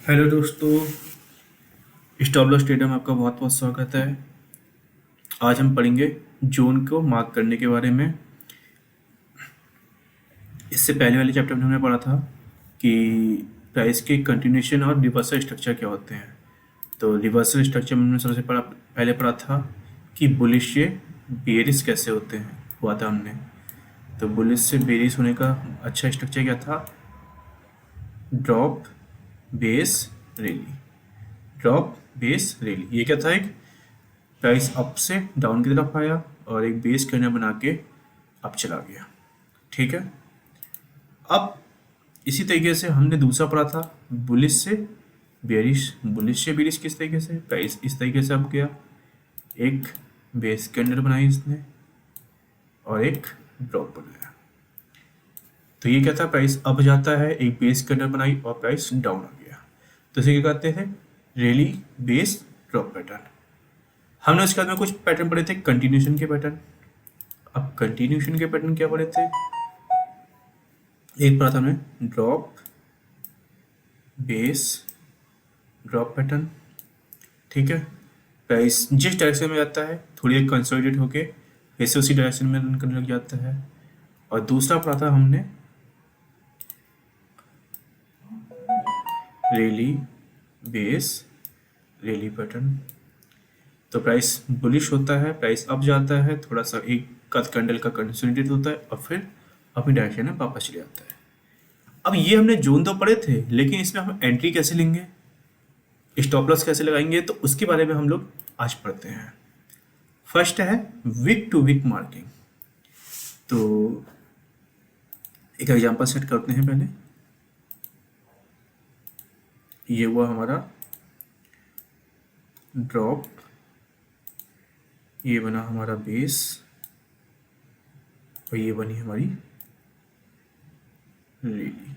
Hello दोस्तों, stop loss trader में आपका बहुत बहुत स्वागत है। आज हम पढ़ेंगे जोन को मार्क करने के बारे में। इससे पहले वाले चैप्टर में हमने पढ़ा था कि प्राइस के कंटिन्यूशन और रिवर्सल स्ट्रक्चर क्या होते हैं। तो रिवर्सल स्ट्रक्चर में हमने पहले पढ़ा था कि बुलिश से बेरिश कैसे होते हैं, हुआ था हमने। तो बुलिश से बेरिश होने का अच्छा स्ट्रक्चर क्या था? Drop, base, rally. Drop, base, rally, ये क्या था? एक प्राइस अप से डाउन की तरफ आया और एक बेस कैंडल बना के अप चला गया। ठीक है। अब इसी तरीके से हमने दूसरा पढ़ा था बुलिश से बेरिश। बुलिश से बेरिश किस तरीके से? प्राइस इस तरीके से अप गया, एक बेस कैंडल बनाई इसने और एक ड्रॉप बनाया। तो ये क्या था? प्राइस अप जाता है, एक बेस कैंडल बनाई और प्राइस डाउन आ गया। तो इसे क्या कहते हैं? Rally, base, drop pattern. हमने उसके बाद में कुछ पैटर्न पढ़े थे, कंटिन्यूशन के पैटर्न। अब कंटिन्यूशन के पैटर्न क्या पढ़े थे? एक पढ़ा था हमने ड्रॉप, बेस, ड्रॉप पैटर्न। ठीक है। प्राइस जिस डायरेक्शन में जाता है थोड़ी देर कंसोलिडेट होके फिर से उसी डायरेक्शन में रन करने लग जाता है। और दूसरा पढ़ा था हमने रैली, बेस, रैली पैटर्न। तो प्राइस बुलिश होता है, प्राइस अप जाता है, थोड़ा सा एक कद कैंडल का कंसोलिडेट होता है और फिर अपनी डायरेक्शन में वापस चले जाता है। अब ये हमने जोन तो पढ़े थे, लेकिन इसमें हम एंट्री कैसे लेंगे, स्टॉप लॉस कैसे लगाएंगे, तो उसके बारे में हम लोग आज पढ़ते हैं। फर्स्ट है वीक टू वीक मार्किंग। तो एक एग्जांपल सेट करते हैं पहले। ये हुआ हमारा ड्रॉप, ये बना हमारा बेस और ये बनी हमारी रैली।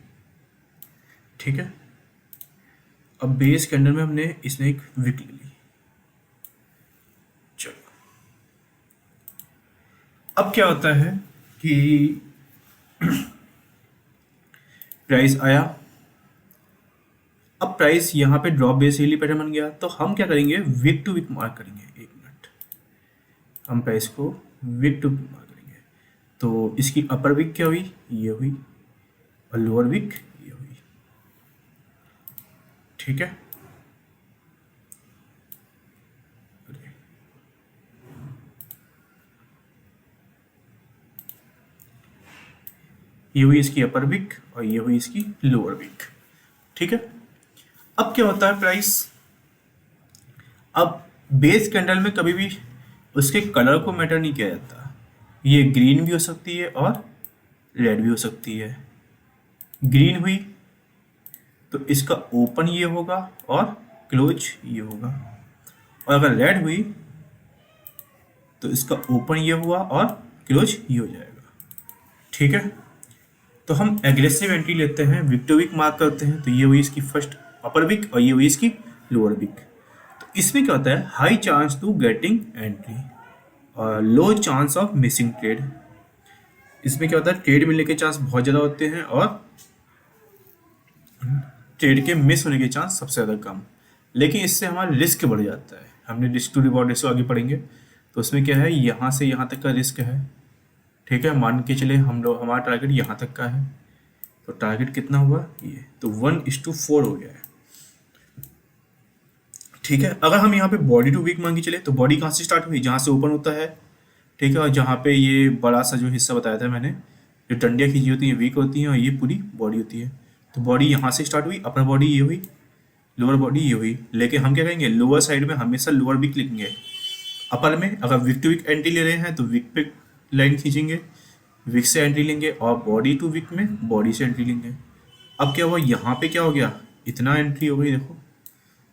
ठीक है। अब बेस कैंडल में हमने इसने एक विक ले ली। चलो, अब क्या होता है कि प्राइस आया। अब प्राइस यहाँ पे ड्रॉप बेस रैली पैटर्न बन गया, तो हम क्या करेंगे? विक टू विक मार्क करेंगे। एक मिनट, हम प्राइस को विक टू विक मार्क करेंगे। तो इसकी अपर विक क्या हुई? ये हुई। और लोअर विक ये हुई। ठीक है। ये हुई इसकी अपर विक और ये हुई इसकी लोअर विक। ठीक है। अब क्या होता है प्राइस? अब बेस कैंडल में कभी भी उसके कलर को मैटर नहीं किया जाता। ये ग्रीन भी हो सकती है और रेड भी हो सकती है। ग्रीन हुई तो इसका ओपन ये होगा और क्लोज ये होगा। और अगर रेड हुई तो इसका ओपन ये हुआ और क्लोज ये हो जाएगा। ठीक है। तो हम एग्रेसिव एंट्री लेते हैं, विक टू विक मार्क करते हैं। तो ये हुई इसकी फर्स्ट अपर विक और ये हुई इसकी लोअर विक। तो इसमें क्या होता है? High chance to getting entry और low chance of missing trade. इसमें क्या होता है? ट्रेड मिलने के चांस बहुत ज़्यादा होते हैं और ट्रेड के मिस होने के चांस सबसे ज़्यादा कम। लेकिन इससे हमारा रिस्क बढ़ जाता है। हमने रिस्क टू रिवॉर्ड रेशियो आगे पढ़ेंगे, तो उसमें क्या है? यहाँ से यहाँ तक का रिस्क है। ठीक है। मान के चले हम लोग हमारा टारगेट यहाँ तक का है, तो टारगेट कितना हुआ? ये तो 1:4 हो गया है। ठीक है। अगर हम यहाँ पे बॉडी टू वीक मान के चले तो बॉडी कहाँ से स्टार्ट हुई? जहाँ से ओपन होता है। ठीक है। और जहाँ पे ये बड़ा सा जो हिस्सा बताया था मैंने, जो डंडियाँ खींची होती हैं वीक होती हैं और ये पूरी बॉडी होती है। तो बॉडी यहाँ से स्टार्ट हुई, अपर बॉडी ये हुई, लोअर बॉडी ये हुई। लेकिन हम क्या करेंगे? लोअर साइड में हमेशा लोअर वीक लिखेंगे। अपर में अगर वीक टू वीक एंट्री ले रहे हैं तो वीक पे लाइन खींचेंगे, वीक से एंट्री लेंगे, और बॉडी टू वीक में बॉडी से एंट्री लेंगे। अब क्या हुआ? यहाँ पे क्या हो गया? इतना एंट्री हो गई। देखो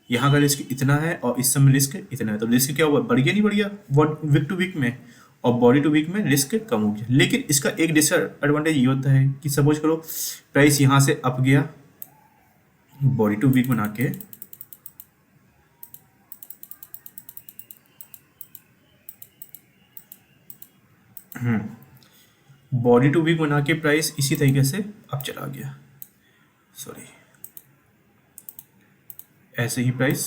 यहाँ का रिस्क इतना है और इस समय रिस्क इतना है, तो रिस्क क्या हुआ? बढ़ गया नहीं बढ़ गया वीक टू वीक में? और बॉडी टू वीक में रिस्क कम हो गया। लेकिन इसका एक डिसएडवांटेज ये होता है कि सपोज करो प्राइस यहाँ से अप गया बॉडी टू वीक बना के, बॉडी टू वीक बना के प्राइस इसी तरीके से अप चला गया। सॉरी, ऐसे ही प्राइस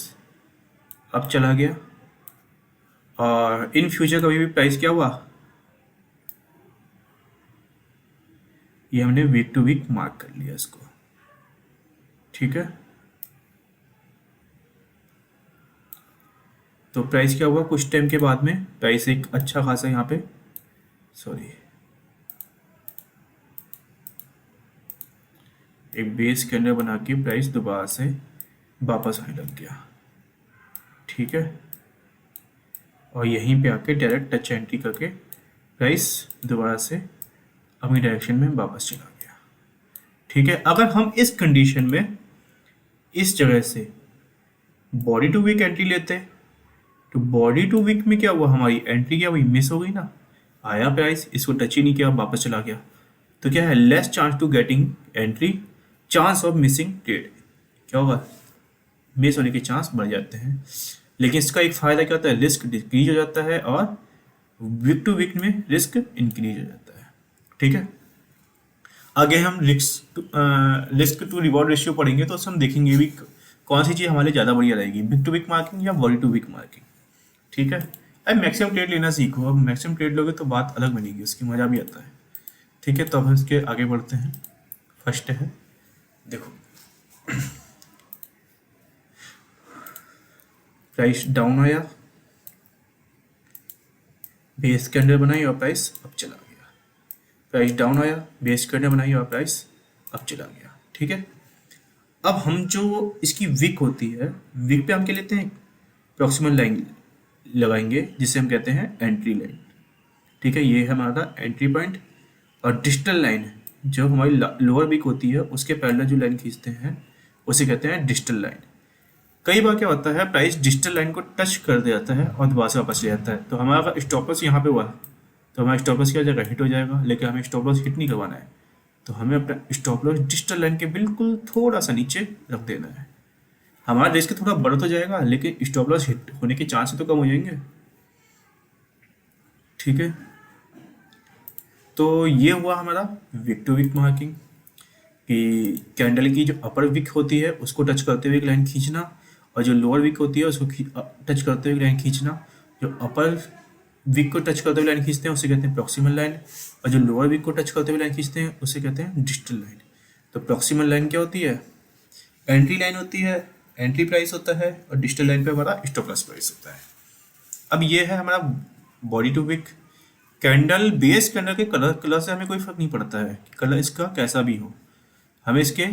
अब चला गया, और इन फ्यूचर कभी भी प्राइस क्या हुआ, ये हमने वीक टू वीक मार्क कर लिया इसको, ठीक है। तो प्राइस क्या हुआ, कुछ टाइम के बाद में प्राइस एक अच्छा खासा यहाँ पे, सॉरी, एक बेस कैंडल बना के प्राइस दोबारा से वापस आने लग गया, ठीक है। और यहीं पे आके डायरेक्ट टच एंट्री करके प्राइस दोबारा से अपनी डायरेक्शन में वापस चला गया, ठीक है। अगर हम इस कंडीशन में इस जगह से बॉडी टू वीक एंट्री लेते, तो बॉडी टू वीक में क्या हुआ, हमारी एंट्री क्या हुई, मिस हो गई ना, आया प्राइस, इसको टच ही नहीं किया, वापस चला गया। तो क्या है, less chance to getting entry, chance of missing trade, क्या होगा, मिस होने के चांस बढ़ जाते हैं। लेकिन इसका एक फायदा क्या होता है, रिस्क डिक्रीज हो जाता है और वीक टू वीक में रिस्क इंक्रीज हो जाता है, ठीक है। आगे हम रिस्क टू रिवॉर्ड रेशियो पढ़ेंगे, तो उसमें हम देखेंगे भी कौन सी चीज़ हमारे ज़्यादा बढ़िया रहेगी, वीक टू वीक मार्किंग या बॉडी टू वीक मार्किंग, ठीक है। अब मैक्सिमम ट्रेड लेना सीखो, अब मैक्सिमम ट्रेड लोगे तो बात अलग बनेगी, उसकी मज़ा भी आता है, ठीक है। तो अब हम इसके आगे बढ़ते हैं। फर्स्ट है, देखो प्राइस डाउन आया, बेस कैंडल बनाई और प्राइस अब चला गया, प्राइस डाउन आया, बेस कैंडल बनाई और प्राइस अब चला गया, ठीक है। अब हम जो इसकी विक होती है, विक पे हम क्या लेते हैं, प्रॉक्सिमल लाइन लगाएंगे जिसे हम कहते हैं एंट्री लाइन, ठीक है। ये है हमारा एंट्री पॉइंट, और डिस्टल लाइन जो हमारी लोअर विक होती है उसके पैरेलल जो लाइन खींचते हैं उसे कहते हैं डिस्टल लाइन। कई बार क्या होता है, प्राइस डिजिटल लाइन को टच कर देता है और दोबारा से वापस ले जाता है, तो हमारा स्टॉप लॉस यहाँ पे हुआ तो हमारा स्टॉप लॉस क्या हो जाएगा, हिट हो जाएगा। लेकिन हमें स्टॉप लॉस हिट नहीं करवाना है, तो हमें अपना स्टॉप लॉस डिजिटल लाइन के बिल्कुल थोड़ा सा नीचे रख देना है। हमारा रिस्क थोड़ा बढ़ तो जाएगा, लेकिन स्टॉप लॉस हिट होने के चांस तो कम हो जाएंगे, ठीक है। तो ये हुआ हमारा विक टू विक मार्किंग, कि कैंडल की जो अपर विक होती है उसको टच करते हुए एक लाइन खींचना, और जो लोअर विक होती है उसको टच करते हुए लाइन खींचना। जो अपर विक को टच करते हुए लाइन खींचते हैं उसे कहते हैं प्रॉक्सिमल लाइन, और जो लोअर विक को टच करते हुए लाइन खींचते हैं उसे कहते हैं डिजिटल लाइन। तो प्रॉक्सिमल लाइन क्या होती है, एंट्री लाइन होती है, एंट्री प्राइस होता है, और डिजिटल लाइन पे हमारा स्टॉप लॉस प्राइस होता है। अब ये है हमारा body to wick candle. Base candle के कलर से हमें कोई फर्क नहीं पड़ता है, कलर इसका कैसा भी हो, हमें इसके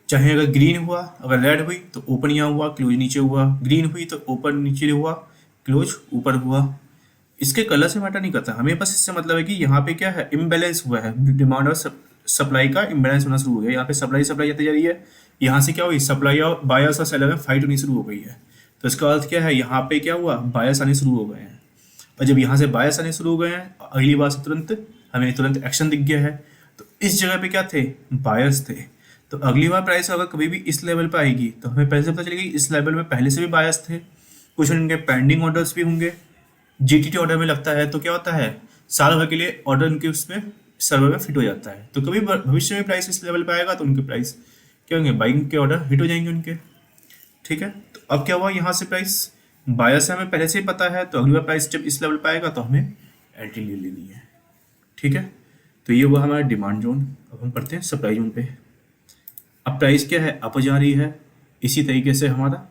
चाहे अगर ग्रीन हुआ, अगर रेड हुई तो ओपन यहाँ हुआ, क्लोज नीचे हुआ, ग्रीन हुई तो ओपन नीचे हुआ, क्लोज ऊपर हुआ, इसके कलर से मैटर नहीं करता। हमें बस इससे मतलब है कि यहाँ पे क्या है, इम्बैलेंस हुआ है, डिमांड और सप्लाई का इम्बैलेंस होना शुरू हो गया। यहाँ पे सप्लाई आती जा रही है, यहाँ से क्या हुई, सप्लाई और बायर्स और सेलर में फाइट होनी शुरू हो गई है। तो इसका अर्थ क्या है, यहाँ पे क्या हुआ, बायर्स आने शुरू हो गए हैं, और जब यहाँ से बायर्स आने शुरू हो गए हैं, अगली बार से हमें तुरंत एक्शन दिख गया है। तो इस जगह पे क्या थे, बायर्स थे। तो अगली बार प्राइस अगर कभी भी इस लेवल पे आएगी तो हमें पहले से पता चलेगा इस लेवल में पहले से भी बायर्स थे, कुछ उनके पेंडिंग ऑर्डर्स भी होंगे। जीटीटी ऑर्डर में लगता है तो क्या होता है, साल भर के लिए ऑर्डर उनके उसमें सर्वर में फिट हो जाता है। तो कभी भविष्य में प्राइस इस लेवल पे आएगा तो उनके प्राइस क्या होंगे, बाइंग के ऑर्डर हिट हो जाएंगे उनके, ठीक है। तो अब क्या हुआ, यहाँ से प्राइस बायर से हमें पहले से ही पता है, तो अगली बार प्राइस जब इस लेवल पे आएगा तो हमें एंट्री ले लेनी है, ठीक है। तो ये हुआ हमारा डिमांड जोन। अब हम पढ़ते हैं सप्लाई जोन पे। अब प्राइस क्या है, अप जा रही है। इसी तरीके से हमारा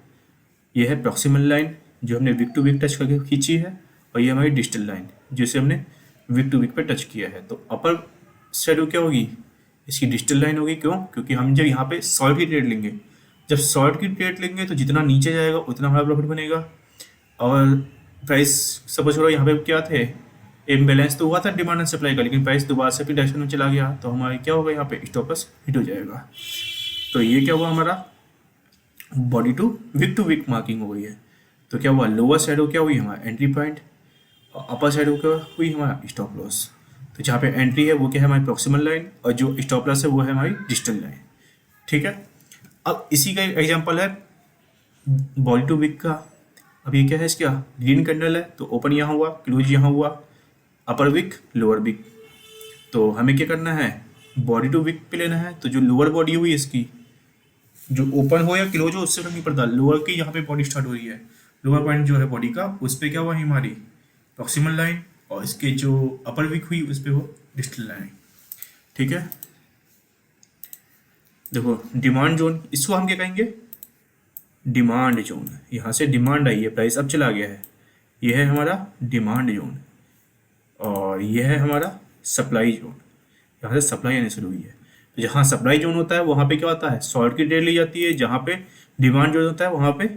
ये है प्रॉक्सिमल लाइन जो हमने विक टू विक टच करके खींची है, और ये हमारी डिजिटल लाइन जिसे हमने विक टू विक पे टच किया है। तो अपर शेडो क्या होगी, इसकी डिजिटल लाइन होगी। क्यों, क्योंकि हम जब यहाँ पे शॉर्ट की ट्रेड लेंगे, जब शॉर्ट की ट्रेड लेंगे तो जितना नीचे जाएगा उतना हमारा प्रॉफिट बनेगा। और प्राइस सपोज करो यहाँ पे क्या थे, इम्बैलेंस तो हुआ था डिमांड एंड सप्लाई का, लेकिन प्राइस दोबारा से अपनी डायरेक्शन में चला गया तो हमारे क्या होगा, यहाँ पे स्टॉप लॉस हिट हो जाएगा। तो ये क्या हुआ, हमारा बॉडी टू विक मार्किंग हो गई है। तो क्या हुआ, लोअर शेडो क्या हुई हमारा एंट्री पॉइंट, और अपर शेडो क्या हुई हमारा स्टॉप लॉस। तो जहाँ पे एंट्री है वो क्या है, हमारी प्रॉक्सिमल लाइन, और जो स्टॉप लॉस है वो है हमारी डिजिटल लाइन, ठीक है। अब इसी का एग्जांपल है बॉडी टू विक का। अब ये क्या है, इसका ग्रीन कैंडल है तो ओपन यहाँ हुआ, क्लोज यहाँ हुआ, अपर विक लोअर विक। तो हमें क्या करना है, बॉडी टू विक पे लेना है। तो जो लोअर बॉडी हुई इसकी जो ओपन हो या क्लोज हो उससे फर्क नहीं पड़ता, लोअर की यहाँ पे बॉडी स्टार्ट हो रही है, लोअर पॉइंट जो है बॉडी का उस पर क्या हुआ हमारी प्रॉक्सिमल लाइन, और इसके जो अपर वीक हुई उस पर वो डिस्टल लाइन। ठीक है, देखो डिमांड जोन, इसको हम क्या कहेंगे, डिमांड जोन। यहाँ से डिमांड आई है, प्राइस अब चला गया है, यह है हमारा डिमांड जोन, और यह है हमारा सप्लाई जोन। यहाँ से सप्लाई आने शुरू हुई है, तो जहाँ सप्लाई जोन होता है वहाँ पे क्या होता है, शॉर्ट की ट्रेड ली जाती है, जहाँ पे डिमांड जोन होता है वहाँ पे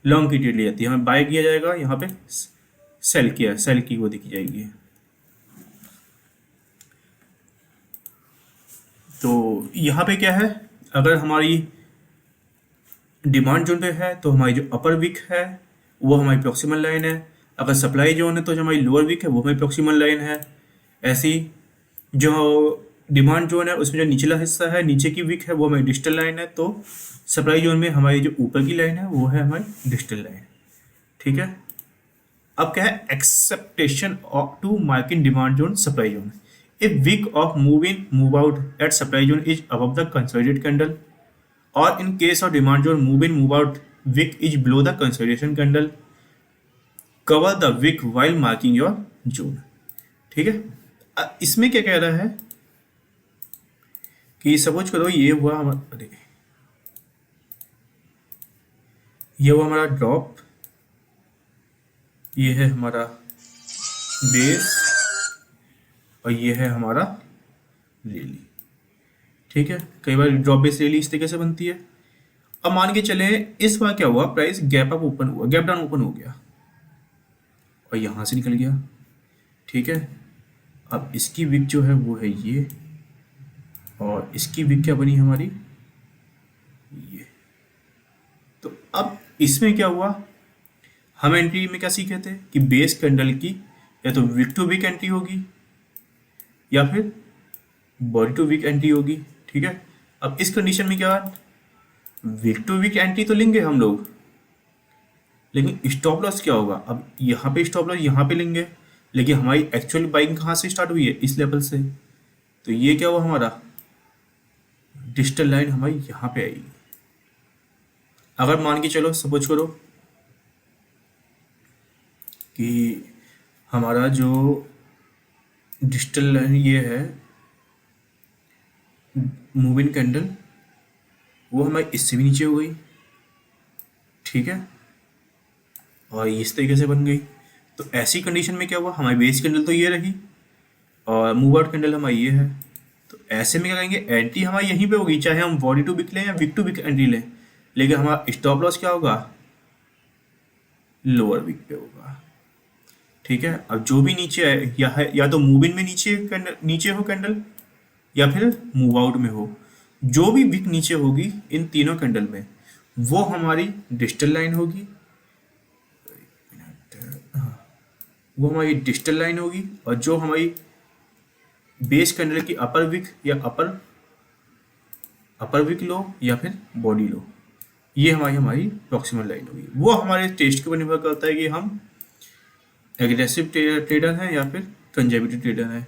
लॉन्ग की ट्रेड ली जाती है। यहाँ बाय किया जाएगा, यहाँ पे सेल की वो देखी जाएगी। तो यहाँ पे क्या है, अगर हमारी डिमांड जोन पे है तो हमारी जो अपर वीक है वो हमारी प्रॉक्सिमल लाइन है, अगर सप्लाई जोन है तो जो हमारी लोअर वीक है वो हमारी प्रॉक्सिमल लाइन है। ऐसी जो डिमांड जोन है उसमें जो निचला हिस्सा है, नीचे की वीक है, वो हमारी डिस्टल लाइन है, तो सप्लाई जोन में हमारी जो ऊपर की लाइन है वो है हमारी डिस्टल लाइन। ठीक है, अब क्या है, acceptation of two mark in demand zone supply zone. A wick of move in move out at supply zone is above the consolidated candle, और in case of demand zone move in move out wick is below the consolidation candle, cover the wick while marking your zone। ठीक है, इसमें क्या कह रहा है कि suppose करो ये हुआ हमारा, ये हुआ हमारा ड्रॉप, ये है हमारा बेस, और ये है हमारा रैली। ठीक है, कई बार ड्रॉप बेस रैली इस तरीके से बनती है। अब मान के चले इस बार क्या हुआ, प्राइस गैप अप ओपन हुआ, गैप डाउन ओपन हो गया और यहां से निकल गया। ठीक है, अब इसकी विक जो है वो है ये, और इसकी विक क्या बनी हमारी ये। तो अब इसमें क्या हुआ, हम एंट्री में क्या सीखे थे कि बेस कैंडल की या तो विक टू विक एंट्री होगी या फिर बॉडी टू विक एंट्री होगी। ठीक है, अब इस कंडीशन में क्या, वीक टू वीक एंट्री तो लेंगे हम लोग, लेकिन स्टॉप लॉस क्या होगा, अब यहाँ पे स्टॉप लॉस यहाँ पे लेंगे, लेकिन हमारी एक्चुअल बाइंग कहाँ से स्टार्ट हुई है, इस लेवल से। तो ये क्या हुआ, हमारा डिस्टल लाइन हमारी यहाँ पे आएगी। अगर मान के चलो सपोज करो कि हमारा जो डिस्टल लाइन ये है मूविंग कैंडल, वो हमारी इससे भी नीचे हो गई। ठीक है, और इस तरीके से बन गई। तो ऐसी कंडीशन में क्या हुआ, हमारी बेस कैंडल तो ये रही और मूव आउट कैंडल हमारी ये है। तो ऐसे में क्या करेंगे, एंट्री हमारी यहीं पे होगी, चाहे हम बॉडी टू विक लें या विक टू विक एंट्री लें, लेकिन हमारा स्टॉप लॉस क्या होगा, लोअर विक पे होगा। ठीक है, अब जो भी नीचे है या तो मूव इन में नीचे हो कैंडल, या फिर मूव आउट में हो, जो भी विक नीचे होगी इन तीनों कैंडल में वो हमारी डिस्टल लाइन होगी, वो हमारी डिस्टल लाइन होगी। और जो हमारी बेस कैंडल की अपर विक या अपर विक लो या फिर बॉडी लो, ये हमारी प्रॉक्सिमल लाइन होगी। वो हमारे टेस्ट के ऊपर निर्भर करता है कि हम एग्रेसिव ट्रेडर हैं या फिर कंजर्वेटिव ट्रेडर हैं।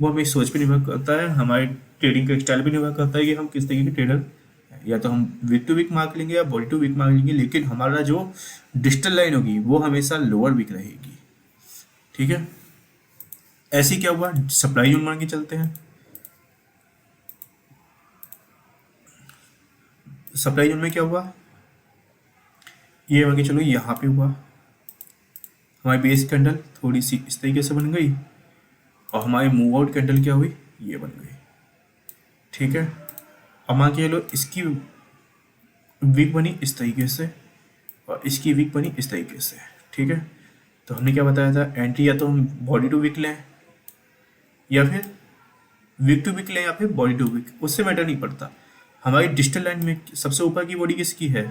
वो हमें सोच पे निर्भर करता है, हमारे ट्रेडिंग का स्टाइल पे निर्भर करता है कि हम किस तरीके के ट्रेडर हैं। या तो हम वीक टू वीक मार्क लेंगे या बॉडी टू वीक मार्क लेंगे, लेकिन हमारा जो डिस्टल लाइन होगी वो हमेशा लोअर वीक रहेगी। ठीक है, ऐसे क्या हुआ, सप्लाई जोन मान के चलते हैं। सप्लाई जोन में क्या हुआ, ये मान के चलो यहाँ पे हुआ, हमारी बेस कैंडल थोड़ी सी इस तरीके से बन गई और हमारी मूव आउट कैंडल क्या हुई, ये बन गई। ठीक है, अब मान के चलो इसकी वीक बनी इस तरीके से और इसकी वीक बनी इस तरीके से। ठीक है, तो हमने क्या बताया था, एंट्री या तो हम बॉडी टू वीक लें या फिर वीक टू वीक लें या फिर बॉडी टू वीक, उससे मैटर नहीं पड़ता। हमारी डिस्टल लाइन में सबसे ऊपर की बॉडी किसकी है,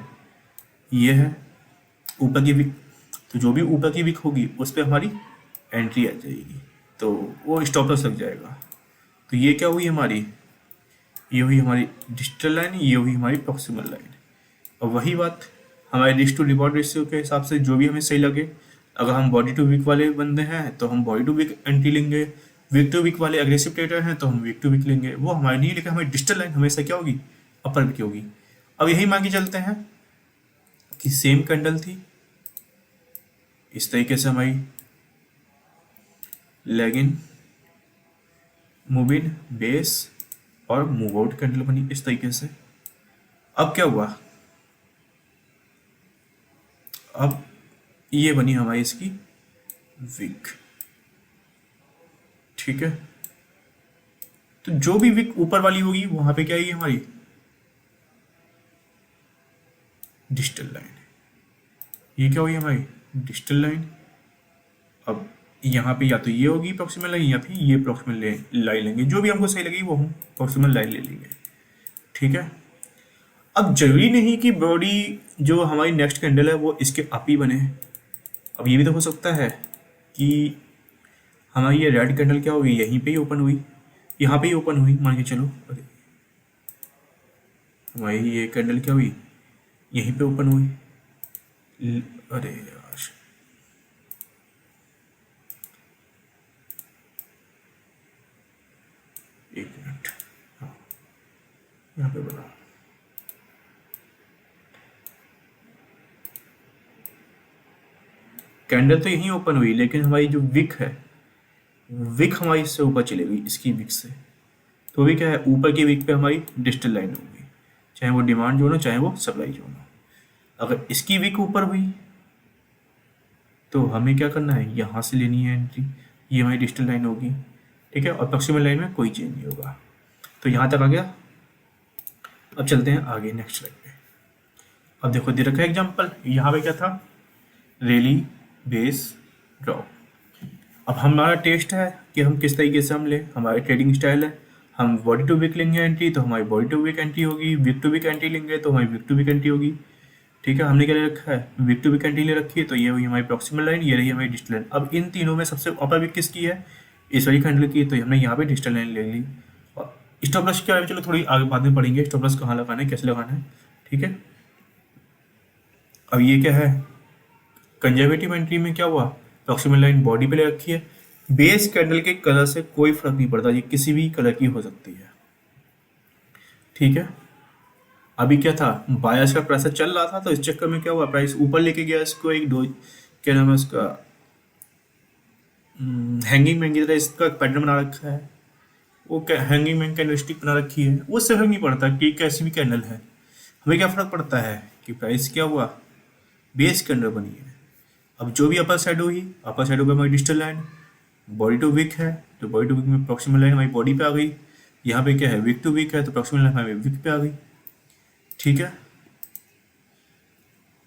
ये है ऊपर की वीक। तो जो भी ऊपर की वीक होगी उस पर हमारी एंट्री आ जाएगी, तो वो स्टॉप लॉस लग जाएगा। तो ये क्या हुई हमारी, ये हुई हमारी डिस्टल लाइन, ये हुई हमारी प्रॉक्सिमल लाइन। और वही बात हमारे रिस्क टू रिवॉर्ड रेशियो के हिसाब से जो भी हमें सही लगे, अगर हम बॉडी टू वीक वाले बंदे हैं तो हम बॉडी टू वीक एंट्री लेंगे, वीक टू वीक वाले अग्रेसिव ट्रेडर हैं तो हम वीक टू वीक लेंगे, वो हमारे नहीं, लेकिन हमारी डिस्टल लाइन हमेशा क्या होगी, अपर की होगी। अब यही मान के चलते हैं कि सेम कैंडल थी, इस तरीके से हमारी leg in, move in, base और मूव आउट कैंडल बनी इस तरीके से। अब क्या हुआ, अब ये बनी हमारी इसकी विक, ठीक है। तो जो भी विक ऊपर वाली होगी वहां पे क्या आएगी हमारी डिजिटल लाइन, ये क्या होगी हमारी डिजिटल लाइन। अब यहाँ पे या तो ये होगी प्रॉक्सिमल लाइन या फिर ये प्रॉक्सिमल लाइन लेंगे, जो भी हमको सही लगेगी वो हम प्रॉक्सिमल लाइन ले लेंगे, ठीक है। अब जरूरी नहीं कि बॉडी जो हमारी नेक्स्ट कैंडल है वो इसके अप ही बने। अब ये भी तो हो सकता है कि हमारी ये रेड कैंडल क्या हुई, यहीं पे ही ओपन हुई, यहाँ पे ही ओपन हुई मान के चलो, अरे हमारी ये कैंडल क्या हुई, यहीं पे ओपन हुई, अरे यार एक मिनट, हाँ यहाँ पे बना, कैंडल तो यहीं ओपन हुई लेकिन हमारी जो विक है, विक हमारी इससे ऊपर चली गई, इसकी विक से। तो भी क्या है, ऊपर की विक पे हमारी डिजिटल लाइन होगी, चाहे वो डिमांड जोन हो चाहे वो सप्लाई जोन हो। अगर इसकी विक ऊपर हुई तो हमें क्या करना है, यहाँ से लेनी है एंट्री, ये हमारी डिजिटल लाइन होगी, ठीक है। और प्रॉक्सिमल लाइन में कोई चेंज नहीं होगा। तो यहाँ तक आ गया। अब चलते हैं आगे नेक्स्ट स्लाइड पे। अब देखो दे रखा है एग्जाम्पल, यहाँ पे क्या था, रैली बेस ड्रॉप। अब हमारा टेस्ट है कि हम किस तरीके से हम लें, हमारा ट्रेडिंग स्टाइल है, हम बॉडी टू वीक लेंगे एंट्री तो हमारी बॉडी टू वीक एंट्री होगी, वीक टू वीक एंट्री लेंगे तो हमारी वीक टू वीक एंट्री होगी, ठीक है। हमने क्या ले रखा है, वीक टू वीक एंट्री ले रखी है, तो ये हुई हमारी प्रॉक्सिमल लाइन, ये रही हमारी डिजिटल लाइन। अब इन तीनों में सबसे अपर वीक किसकी है, इस वाली कैंडल की, तो हमने यहाँ पे डिजिटल लाइन ले ली। और स्टॉप लॉस क्या है, चलो थोड़ी आगे बाद में पढ़ेंगे स्टॉप लॉस कहाँ लगाना है, कैसे लगाना है, ठीक है। अब ये क्या है, कंजर्वेटिव एंट्री में क्या हुआ, प्रॉक्सिमल लाइन बॉडी पे ले रखी है, बेस कैंडल के कलर से कोई फर्क नहीं पड़ता, ये किसी भी कलर की हो सकती है, ठीक है। अभी क्या था, बायर्स का प्रेशर चल रहा था तो इस चक्कर में क्या हुआ, प्राइस ऊपर लेके गया, इसको एक दो क्या नाम है उसका, हैंगिंग मैन की तरह इसका पैटर्न बना रखा है, वो हैंगिंग मैन कैंडलस्टिक बना रखी है, वो उससे फर्क नहीं पड़ता कि कैसी भी कैंडल है, हमें क्या फर्क पड़ता है कि प्राइस क्या हुआ, बेस कैंडल बनी है। अब जो भी अपर साइड होगी, अपर साइड होगा हमारी distal line, body to wick है तो बॉडी टू वीक में प्रॉक्सिमल लाइन हमारी बॉडी पे आ गई, यहाँ पे क्या है वीक टू वीक है तो प्रॉक्सिमल लाइन हमारी वीक पे आ गई, ठीक है।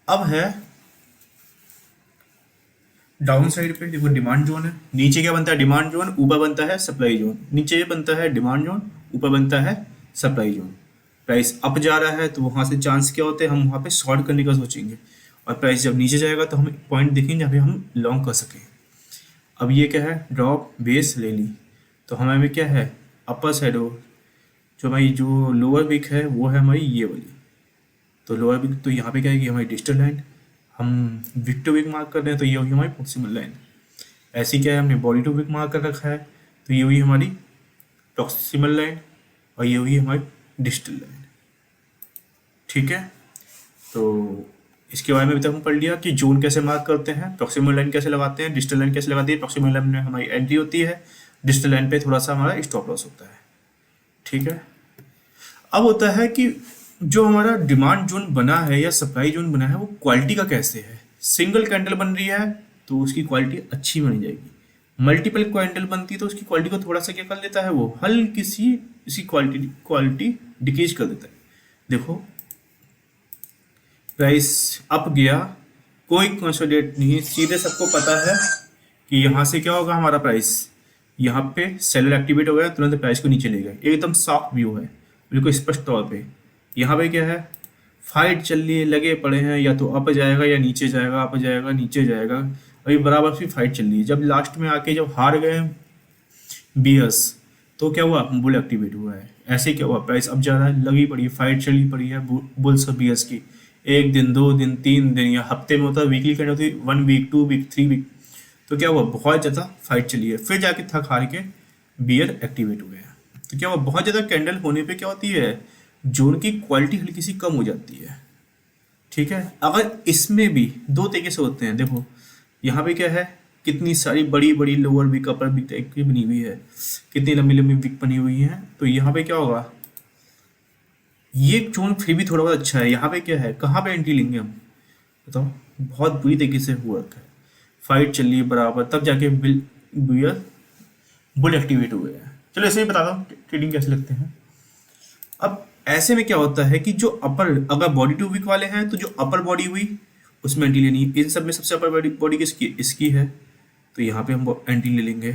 अब है डाउन साइड पे, देखो डिमांड जोन है, नीचे क्या बनता है डिमांड जोन, ऊपर बनता है सप्लाई जोन, नीचे बनता है डिमांड जोन, ऊपर बनता है सप्लाई जोन। प्राइस अप जा रहा है तो वहां से चांस क्या होते हैं, हम वहां पे शॉर्ट करने का सोचेंगे, और प्राइस जब नीचे जाएगा तो हम पॉइंट देखेंगे जहाँ पे हम लॉन्ग कर सकें। अब ये क्या है, ड्रॉप बेस ले ली, तो हमें क्या है अपर साइड हो, जो हमारी जो लोअर वीक है वो है हमारी ये वाली, तो लोअर वीक तो यहाँ पे क्या है कि हमारी डिजिटल लाइन, हम वीक टू वीक मार्क कर रहे हैं तो ये होगी हमारी प्रॉक्सिमल लाइन। ऐसी क्या है, हमने बॉडी टू वीक मार्क कर रखा है तो ये हुई हमारी प्रॉक्सिमल लाइन, और ये हुई हमारी डिजिटल लाइन, ठीक है। तो इसके बारे में अभी तक हम पढ़ लिया कि जोन कैसे मार्क करते हैं, प्रॉक्सिमल लाइन कैसे लगाते हैं, डिजिटल लाइन कैसे लगाती है, प्रॉक्सिमल लाइन में हमारी एंट्री होती है, डिजिटल लाइन पे थोड़ा सा हमारा स्टॉप लॉस होता है, ठीक है। अब होता है कि जो हमारा डिमांड जोन बना है या सप्लाई जोन बना है वो क्वालिटी का कैसे है, सिंगल कैंडल बन रही है तो उसकी क्वालिटी अच्छी बनी जाएगी, मल्टीपल कैंडल बनती है तो उसकी क्वालिटी को थोड़ा सा क्या कर देता है, वो हल्की सी इसकी क्वालिटी डिक्रीज कर देता है। देखो प्राइस अप गया, कोई कंसोलिडेट नहीं, सीधे सबको पता है कि यहाँ से क्या होगा, हमारा प्राइस यहाँ पे सेलर एक्टिवेट हो गया, तुरंत प्राइस को नीचे ले गए, एकदम साफ व्यू है बिल्कुल स्पष्ट तौर पे। यहाँ पे क्या है, फाइट चल रही है, लगे पड़े हैं, या तो अप जाएगा या नीचे जाएगा, अप जाएगा नीचे जाएगा, अभी बराबर सी फाइट चल रही है। जब लास्ट में आके जब हार गए बियर्स तो क्या हुआ, बुल एक्टिवेट हुआ है। ऐसे क्या हुआ, प्राइस अब जा रहा है, लगी पड़ी है, फाइट चली पड़ी है बुल्स और बियर्स की, एक दिन, 2 दिन, 3 दिन, या हफ्ते में होता है, वीकली कैंडल होती है, 1 वीक, 2 वीक, 3 वीक। तो क्या हुआ, बहुत ज़्यादा फाइट चली है, फिर जाके थक हार के बियर एक्टिवेट हुए हैं। तो क्या हुआ, बहुत ज़्यादा कैंडल होने पे क्या होती है, जोन की क्वालिटी हल्की सी कम हो जाती है। ठीक है, अगर इसमें भी दो तरीके से होते हैं, देखो यहाँ पे क्या है, कितनी सारी बड़ी बड़ी लोअर विक अपर विक टाइप की बनी हुई है, कितनी लंबी लंबी विक बनी हुई है, तो यहाँ पे क्या होगा, ये जोन फिर भी थोड़ा बहुत अच्छा है। यहाँ पे क्या है, कहाँ पे एंट्री लेंगे हम बताओ, बहुत बुरी तरीके से हुआ है, फाइट चल रही है बराबर, तब जाके बुल बुल एक्टिवेट हुए हैं। चलो ऐसे ही बताता हूँ ट्रेडिंग कैसे लगते हैं। अब ऐसे में क्या होता है कि जो अपर, अगर बॉडी टू वीक वाले हैं तो जो अपर बॉडी हुई उसमें एंटी लेनी है। इन सब में सबसे अपर बॉडी बॉडी किसकी, इसकी है, तो यहाँ पे हम एंटी ले लेंगे।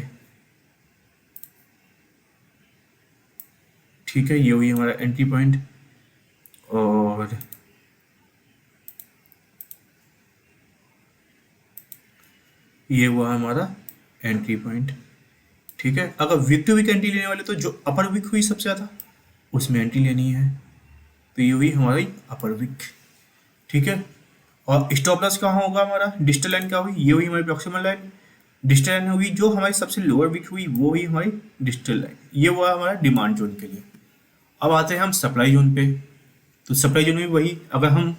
ठीक है, ये हुई हमारा एंट्री पॉइंट, और ये हुआ हमारा एंट्री पॉइंट। ठीक है, अगर वीक टू वीक एंट्री लेने वाले तो जो अपर वीक हुई सबसे ज़्यादा उसमें एंट्री लेनी है, तो ये हुई हमारी अपर वीक। ठीक है, और स्टॉप लॉस कहाँ होगा हमारा, डिजिटल लाइन क्या हुई, ये हुई हमारी प्रॉक्सिमल लाइन। डिजिटल लाइन होगी जो हमारी सबसे लोअर वीक हुई, वो हुई हमारी डिजिटल लाइन। ये हुआ हमारा डिमांड जोन के लिए। अब आते हैं हम सप्लाई जोन पे। तो सप्लाई जोन में वही, अगर हम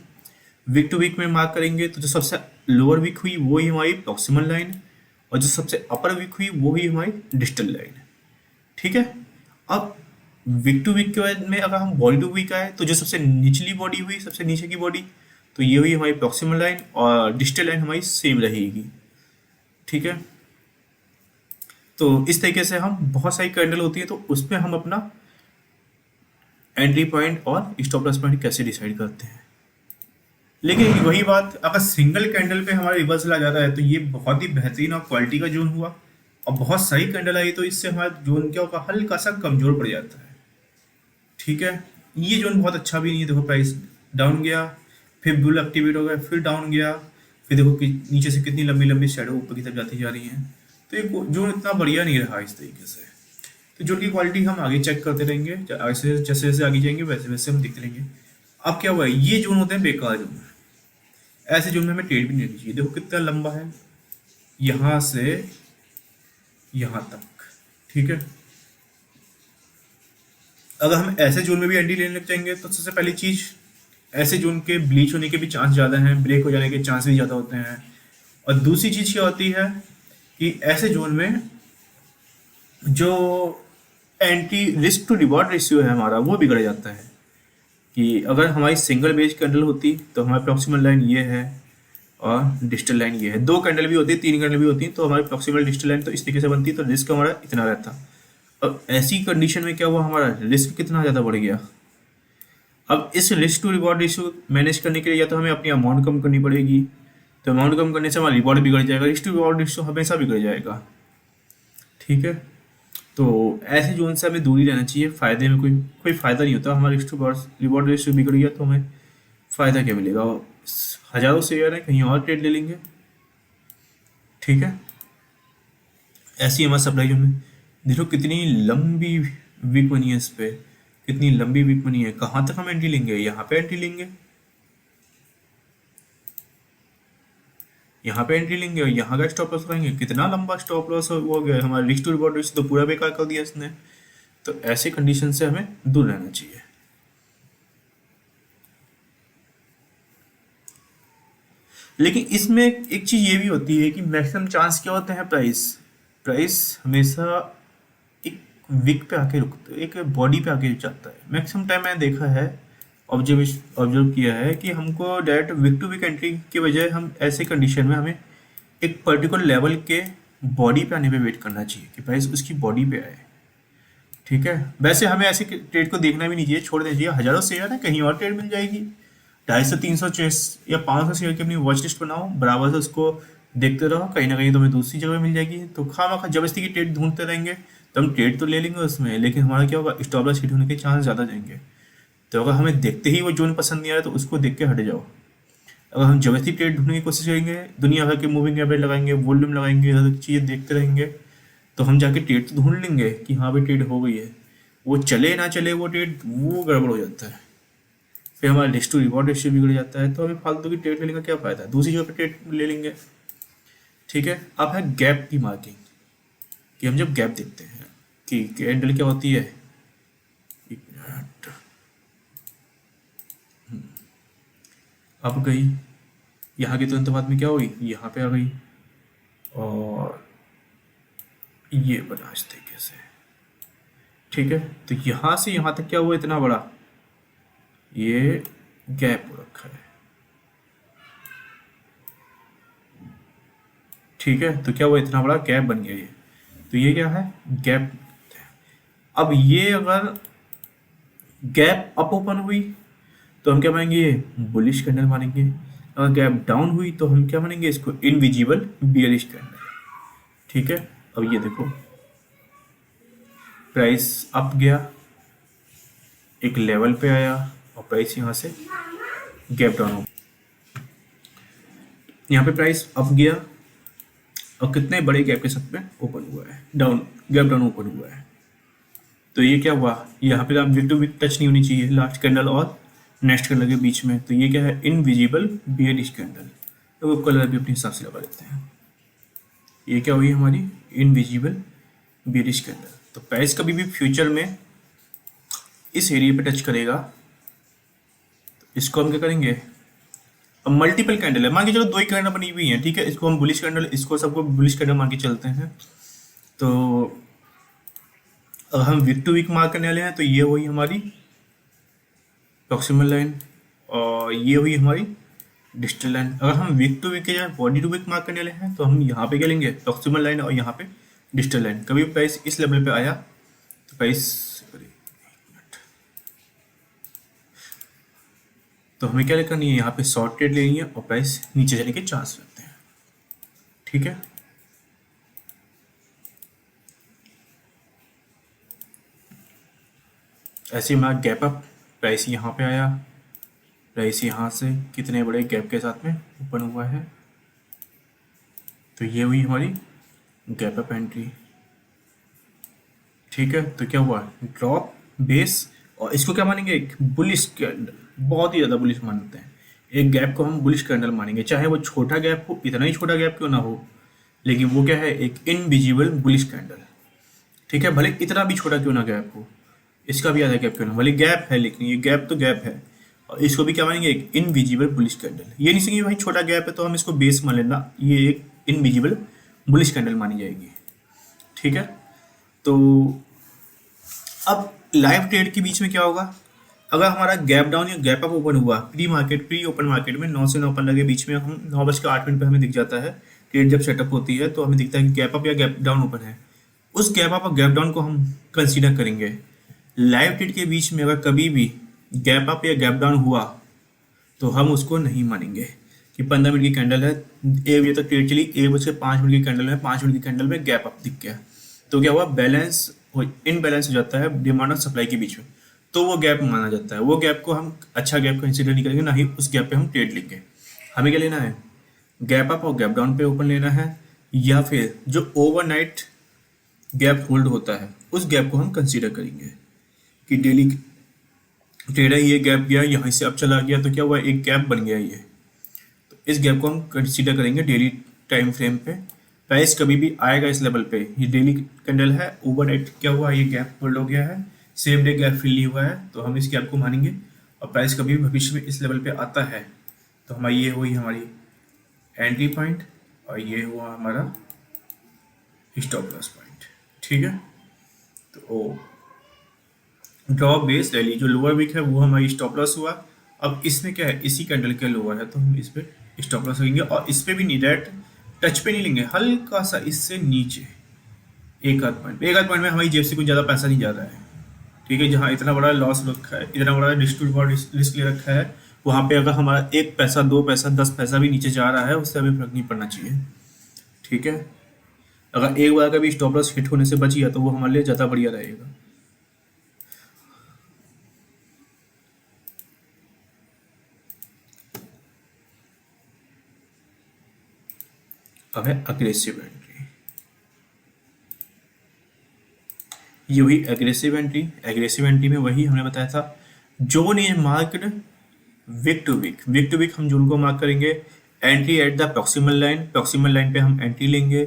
वीक टू वीक में मार्क करेंगे तो जो सबसे लोअर वीक हुई वो ही हमारी प्रॉक्सिमल लाइन, और जो सबसे अपर वीक हुई वो ही हमारी डिजिटल लाइन। ठीक है, अब वीक टू वीक के बाद में अगर हम बॉडी टू वीक आए तो जो सबसे निचली बॉडी हुई, सबसे नीचे की बॉडी, तो ये हुई हमारी प्रॉक्सिमल लाइन, और डिजिटल लाइन हमारी सेम रहेगी। ठीक है, तो इस तरीके से हम, बहुत सारी कैंडल होती है तो उसमें हम अपना एंट्री पॉइंट और स्टॉप लॉस पॉइंट कैसे डिसाइड करते हैं। लेकिन वही बात, अगर सिंगल कैंडल पे हमारा रिवर्सल आ जाता है तो ये बहुत ही बेहतरीन और क्वालिटी का जोन हुआ, और बहुत सारी कैंडल आई तो इससे हमारा जोन क्या होगा, हल्का सा कमजोर पड़ जाता है। ठीक है, ये जोन बहुत अच्छा भी नहीं है। देखो प्राइस डाउन गया, फिर बुल एक्टिवेट हो गया, फिर डाउन गया, फिर देखो कि नीचे से कितनी लंबी लंबी शैडो ऊपर की तरफ जाती जा रही हैं, तो ये जोन इतना बढ़िया नहीं रहा इस तरीके से। तो जोन की क्वालिटी हम आगे चेक करते रहेंगे, ऐसे जैसे जैसे आगे जाएंगे वैसे वैसे हम देखते रहेंगे। अब क्या हुआ है, ये जोन होते हैं बेकार जोन, ऐसे जोन में हमें ट्रेड भी नहीं लेनी चाहिए। देखो कितना लंबा है, यहाँ से यहाँ तक। ठीक है, अगर हम ऐसे जोन में भी एंट्री लेने लग जाएंगे तो सबसे पहली चीज, ऐसे जोन के ब्लीच होने के भी चांस ज़्यादा हैं, ब्रेक हो जाने के चांस भी ज़्यादा होते हैं। और दूसरी चीज़ क्या होती है कि ऐसे जोन में जो entry risk to reward ratio है हमारा, वो बिगड़ जाता है। कि अगर हमारी सिंगल बेज कैंडल होती तो हमारी प्रॉक्सिमल लाइन ये है और डिजिटल लाइन ये है, दो कैंडल भी होती है, तीन कैंडल भी होती है, तो हमारी प्रॉक्सिमल डिजिटल लाइन तो इस तरीके से बनती है, तो रिस्क हमारा इतना रहता। अब ऐसी कंडीशन में क्या हुआ, हमारा रिस्क कितना ज़्यादा बढ़ गया। अब इस risk to reward ratio manage करने के लिए या तो हमें अपनी अमाउंट कम करनी पड़ेगी, तो अमाउंट कम करने से हमारा रिवॉर्ड बिगड़ जाएगा, रिस्क टू रिवॉर्ड रेशियो हमेशा बिगड़ जाएगा। ठीक है, तो ऐसे जोन से हमें दूरी रहना चाहिए, फायदे में कोई कोई फायदा नहीं होता। हमारा रिस्क टू रिवॉर्ड रेशियो बिगड़ गया तो हमें फायदा क्या मिलेगा, हजारों शेयर है, कहीं और ट्रेड ले लेंगे। ठीक है, ऐसी हमारे सप्लाई जोन में देखो कितनी लंबी वीक बनी है, इस पे कितनी लंबी वीक बनी है। कहाँ तक हम एंट्री लेंगे, यहाँ पे एंट्री लेंगे, यहाँ पे एंट्री लेंगे, और यहाँ का स्टॉप लॉस लगाएंगे। कितना लंबा स्टॉप लॉस हो गया हमारा, रिस्क टू रिवॉर्ड रेशियो तो पूरा बेकार कर दिया इसने। तो ऐसे कंडीशन से हमें दूर रहना चाहिए। लेकिन इसमें एक चीज ये भी होती है कि मैक्सिमम चांस क्या होते हैं, प्राइस प्राइस हमेशा एक विक पे आके रुकता है, एक बॉडी पे आके जाता है। मैक्सिमम टाइम मैंने देखा है, ऑब्जर्व किया है कि हमको direct wick to wick entry के बजाय हम ऐसे कंडीशन में हमें एक पर्टिकुलर लेवल के बॉडी पे आने पे वेट करना चाहिए कि प्राइस उसकी बॉडी पे आए। ठीक है, वैसे हमें ऐसे ट्रेड को देखना भी नहीं चाहिए, छोड़ देना चाहिए। हजारों शेयर है, कहीं और ट्रेड मिल जाएगी। 250, 300 या 500 शेयर की अपनी वॉच लिस्ट बनाओ, बराबर से उसको देखते रहो, कहीं ना कहीं तुम्हें दूसरी जगह मिल जाएगी। तो खामा जबरदस्ती की ट्रेड ढूंढते रहेंगे तो हम ट्रेड तो ले लेंगे उसमें, लेकिन हमारा क्या होगा, स्टॉप लॉस हिट होने के चांस ज़्यादा जाएंगे। तो अगर हमें देखते ही वो जोन पसंद नहीं आ रहा तो उसको देख के हट जाओ। अगर हम जबरदस्ती ट्रेड ढूंढने की कोशिश करेंगे, दुनिया भर के मूविंग एवरेज लगाएंगे, वॉल्यूम लगाएंगे, हर चीज़ें देखते रहेंगे, तो हम जाके ट्रेड तो ढूंढ लेंगे कि हाँ भाई ट्रेड हो गई है। वो चले ना चले वो ट्रेड, वो गड़बड़ हो जाता है, फिर हमारा रिस्क टू रिवॉर्ड रेशियो बिगड़ जाता है। तो हमें फालतू की ट्रेड लेने का क्या फ़ायदा है, दूसरी जगह पे ट्रेड ले लेंगे। ठीक है, अब है गैप की मार्किंग, कि हम जब गैप देखते हैं कि कैंडल क्या होती है, एक मिनट, अब गई, यहाँ की तुरंत बाद में क्या हुई, यहाँ पे आ गई और ये बना इस तरीके से। ठीक है, तो यहाँ से यहाँ तक क्या हुआ, इतना बड़ा ये गैप हो रखा है। ठीक है, तो क्या हुआ, इतना बड़ा गैप बन गया ये, तो ये क्या है, गैप। अब ये अगर गैप अप ओपन हुई तो हम क्या मानेंगे, बुलिश कैंडल मानेंगे। अगर गैप डाउन हुई तो हम क्या मानेंगे, इसको इनविजिबल बियरिश कैंडल। ठीक है, अब ये देखो प्राइस अप गया, एक लेवल पे आया और प्राइस यहाँ से गैप डाउन हो, यहाँ पे प्राइस अप गया और कितने बड़े गैप के साथ में ओपन हुआ है, डाउन, गैप डाउन ओपन हुआ है। तो ये क्या हुआ, यहाँ पे विक टू विक टच नहीं होनी चाहिए लास्ट कैंडल और नेक्स्ट कैंडल के बीच में, तो ये क्या है, इनविजिबल बियरिश कैंडल। तो वो कलर भी अपने हिसाब से लगा देते हैं। ये क्या हुई हमारी, इनविजिबल बियरिश कैंडल। तो प्राइस कभी भी फ्यूचर में इस एरिया पे टच करेगा तो इसको हम क्या करेंगे, अब मल्टीपल कैंडल है, मान के चलो 2 ही कैंडल बनी हुई है, ठीक है, इसको हम बुलिश कैंडल, इसको सबको बुलिश कैंडल मान के चलते हैं। तो अगर हम वीक टू वीक मार्क करने वाले हैं तो ये हुई हमारी प्रॉक्सिमल लाइन और ये हुई हमारी डिस्टल लाइन। अगर हम वीक टू वीक के जगह बॉडी टू वीक मार्क करने वाले हैं तो हम यहाँ पे क्या लेंगे, प्रॉक्सिमल लाइन और यहाँ पे डिस्टल लाइन। कभी प्राइस इस लेवल पे आया तो प्राइस, तो हमें क्या करनी है, यहाँ पे शॉर्ट ट्रेड लेनी है और प्राइस नीचे जाने के चांस रहते हैं। ठीक है, ऐसे ही हमारा गैप अप, प्राइस यहाँ पे आया, प्राइस यहाँ से कितने बड़े गैप के साथ में ओपन हुआ है, तो ये हुई हमारी गैप अप एंट्री। ठीक है, तो क्या हुआ, ड्रॉप बेस, और इसको क्या मानेंगे, एक बुलिश कैंडल, बहुत ही ज़्यादा बुलिश मानते हैं। एक गैप को हम बुलिश कैंडल मानेंगे, चाहे वो छोटा गैप हो, इतना ही छोटा गैप क्यों ना हो, लेकिन वो क्या है, एक इनविजिबल बुलिश कैंडल। ठीक है, भले इतना भी छोटा क्यों ना गैप हो, इसका भी आधा गैप क्यों ना, भले गैप है लेकिन ये गैप तो गैप है, और इसको भी क्या मानेंगे, एक इनविजिबल बुलिश कैंडल। ये नहीं सकेंगे भाई छोटा गैप है तो हम इसको बेस मान लेना, ये एक इनविजिबल बुलिश कैंडल मानी जाएगी। ठीक है, तो अब लाइव ट्रेड के बीच में क्या होगा, अगर हमारा गैप डाउन या गैप अप ओपन हुआ pre market, pre open market में 9 से 9:15 के बीच में, हम 9:08 पे हमें दिख जाता है, ट्रेड जब सेटअप होती है तो हमें दिखता है कि गैप अप या गैप डाउन ओपन है। उस गैप अप और गैप डाउन को हम कंसीडर करेंगे। लाइव ट्रेड के बीच में अगर कभी भी गैप अप या गैप डाउन हुआ तो हम उसको नहीं मानेंगे कि 15 मिनट की कैंडल है, 1 बजे तक ट्रेड चली, 1:05 की कैंडल है, 5 मिनट की कैंडल में गैप अप दिख गया, तो क्या हुआ, बैलेंस इनबैलेंस हो जाता है डिमांड और सप्लाई के बीच में, तो वो गैप माना जाता है। वो गैप को हम अच्छा गैप कंसीडर नहीं करेंगे, ना ही उस गैप पे हम ट्रेड लेंगे। हमें क्या लेना है, गैप अप और गैप डाउन पे ओपन लेना है, या फिर जो ओवरनाइट गैप होल्ड होता है उस गैप को हम कंसीडर करेंगे कि डेली ट्रेड है, ये गैप गया यहाँ से अब चला गया, तो क्या हुआ, एक गैप बन गया ये, तो इस गैप को हम कंसीडर करेंगे डेली टाइम फ्रेम पे। प्राइस कभी भी आएगा इस लेवल पे, ये डेली कैंडल है, ओवरनाइट क्या हुआ, ये गैप होल्ड हो गया है, सेम डे गैप फिल नहीं हुआ है, तो हम इस गैप को मानेंगे। और प्राइस कभी भी भविष्य में इस लेवल पे आता है तो हमारी ये हुई हमारी एंट्री पॉइंट और ये हुआ हमारा स्टॉप लॉस पॉइंट। ठीक है, तो ड्रॉप बेस डेली जो लोअर वीक है वो हमारी स्टॉप लॉस हुआ। अब इसमें क्या है, इसी कैंडल के लोअर है तो हम इस पे स्टॉप लॉस लेंगे, और इस पे भी नहीं, डायरेक्ट टच पे नहीं लेंगे, हल्का सा इससे नीचे एक आध पॉइंट में हमारी जेब से कुछ ज़्यादा पैसा नहीं जा रहा है। ठीक है, जहाँ इतना बड़ा लॉस रखा है, इतना बड़ा रिस्क ले रखा है, वहाँ पे अगर हमारा 1 पैसा 2 पैसा 10 पैसा भी नीचे जा रहा है उससे हमें फर्क नहीं पड़ना चाहिए। ठीक है, अगर एक बार का भी स्टॉप लॉस हिट होने से बच गया तो वो हमारे लिए ज़्यादा बढ़िया रहेगा। अब है अग्रेसिव एंट्री, ये हुई एग्रेसिव एंट्री। एग्रेसिव एंट्री में वही हमने बताया था, zone is marked wick to wick हम जोन को मार्क करेंगे, entry at the proximal line पे हम एंट्री लेंगे,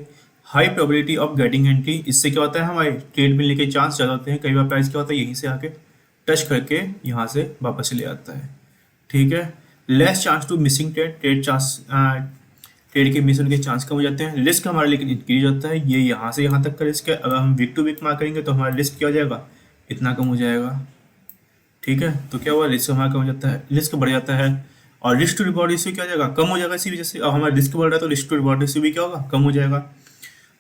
high probability of getting entry. इससे क्या होता है, हमारे ट्रेड मिलने के चांस ज़्यादा होते हैं। कई बार प्राइस क्या होता है, यहीं से आके टच करके यहाँ से वापस ले आता है। ठीक है, less chance to missing trade के मिस होने के चांस कम हो जाते हैं। रिस्क हमारा लेकिन इंक्रीज होता है, ये यहाँ से यहाँ तक का रिस्क है। अगर हम वीक टू वीक मार्क करेंगे तो हमारा रिस्क क्या हो जाएगा, इतना कम हो जाएगा। ठीक है, तो क्या हुआ, रिस्क हमारा कम हो जाता है, रिस्क बढ़ जाता है, और रिस्क टू रिवॉर्ड रेशियो क्या हो जाएगा, कम हो जाएगा। इसी वजह से अब हमारा रिस्क बढ़ रहा है तो रिस्क टू रिवॉर्ड रेशियो भी क्या होगा, कम हो जाएगा।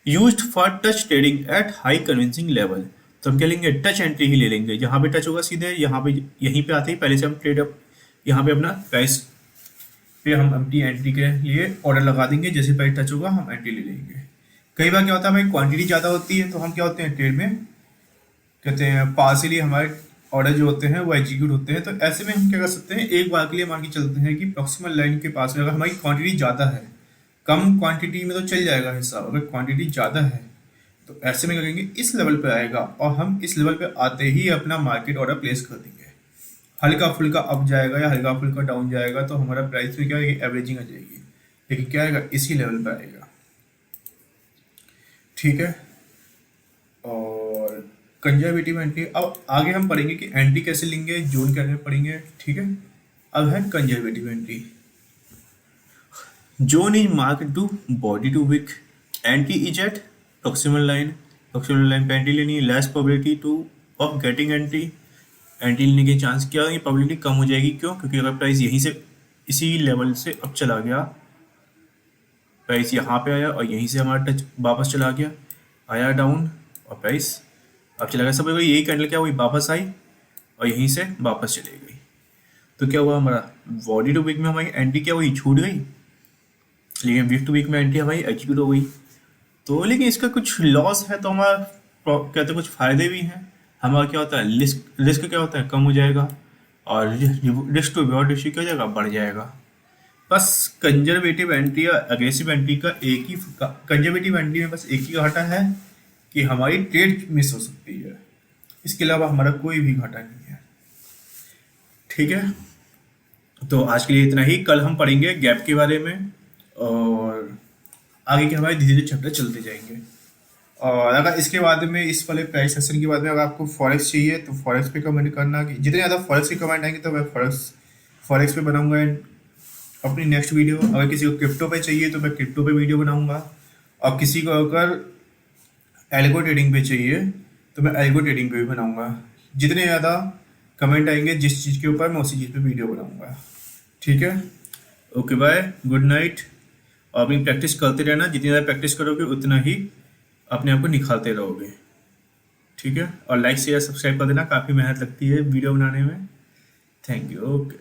Used for touch trading at high convincing level, तो हम क्या लेंगे, टच एंट्री ही ले लेंगे। जहाँ पे टच होगा सीधे यहाँ पे, यहीं पे आते ही पहले से हम ट्रेड अप यहाँ पे अपना प्राइस पे हम एम्प्टी एंट्री के लिए ऑर्डर लगा देंगे। जैसे प्राइस टच होगा हम एंट्री ले लेंगे। कई बार क्या होता है, हमें क्वांटिटी ज़्यादा होती है तो हम क्या होते हैं ट्रेड में कहते हैं पार्सली हमारे ऑर्डर जो होते हैं वो एग्जीक्यूट होते हैं। तो ऐसे में हम क्या कर सकते हैं, एक बार के लिए मान के चलते हैं कि प्रॉक्सिमल लाइन के पास में अगर हमारी क्वांटिटी ज़्यादा है, कम क्वांटिटी में तो चल जाएगा हिसाब, अगर क्वांटिटी ज़्यादा है तो ऐसे में करेंगे इस लेवल पे आएगा और हम इस लेवल पे आते ही अपना मार्केट ऑर्डर प्लेस कर देंगे। हल्का फुल्का अप जाएगा या हल्का फुल्का डाउन जाएगा तो हमारा प्राइस में क्या है, एवरेजिंग आ जाएगी, लेकिन क्या आएगा, इसी लेवल पे आएगा। ठीक है, और कंजर्वेटिव एंट्री अब आगे हम पढ़ेंगे कि एंट्री कैसे लेंगे, जोन कैसे पढ़ेंगे। ठीक है, अब है conservative entry. Zone is mark to body to wick, entry is at proximal line, proximal line पे एंट्री लेनी है। Less probability to of getting entry, entry लेने के चांस क्या होगी, प्रोबेबिलिटी कम हो जाएगी। क्यों, क्योंकि अगर प्राइस यहीं से इसी लेवल से अब चला गया, प्राइस यहाँ पे आया और यहीं से हमारा टच वापस चला गया, आया डाउन और प्राइस अब चला गया, सब यही कैंडल क्या हुई, वापस आई और यहीं से वापस चली गई। तो क्या हुआ, हमारा बॉडी टू वीक में हमारी एंट्री क्या हुई, छूट गई, लेकिन वीक टू वीक में एंट्री हमारी एग्जीक्यूट हो गई। तो लेकिन इसका कुछ लॉस है, तो हमारा कहते हैं कुछ फायदे भी हैं। हमारा क्या होता है, रिस्क क्या होता है, कम हो जाएगा, और रिस्क टू रिवॉर्ड रेशियो क्या हो जाएगा, बढ़ जाएगा। बस कंजर्वेटिव एंट्री या अग्रेसिव एंट्री का एक ही, कंजर्वेटिव एंट्री में बस एक ही घाटा है कि हमारी ट्रेड मिस हो सकती है, इसके अलावा हमारा कोई भी घाटा नहीं है। ठीक है, तो आज के लिए इतना ही। कल हम पढ़ेंगे गैप के बारे में और आगे के हमारे धीरे धीरे चैप्टर चलते जाएंगे। और अगर इसके बाद में, इस वाले प्राइस सेशन के बाद में अगर आपको फॉरेक्स चाहिए तो फॉरेक्स पे कमेंट करना, कि जितने ज़्यादा फॉरेक्स के कमेंट आएंगे तो मैं फॉरेक्स पे बनाऊंगा अपनी नेक्स्ट वीडियो। अगर किसी को क्रिप्टो पे चाहिए तो मैं क्रिप्टो पे वीडियो बनाऊंगा, और किसी को अगर एल्गो ट्रेडिंग पे चाहिए तो मैं एल्गो ट्रेडिंग पे भी बनाऊंगा। जितने ज़्यादा कमेंट आएंगे जिस चीज़ के ऊपर, मैं उसी चीज़ पे वीडियो बनाऊंगा। ठीक है, ओके बाय, गुड नाइट। और अपनी प्रैक्टिस करते रहना, जितनी ज़्यादा प्रैक्टिस करोगे उतना ही अपने आप को निखारते रहोगे। ठीक है, और लाइक शेयर सब्सक्राइब कर देना, काफ़ी मेहनत लगती है वीडियो बनाने में। Thank you, okay.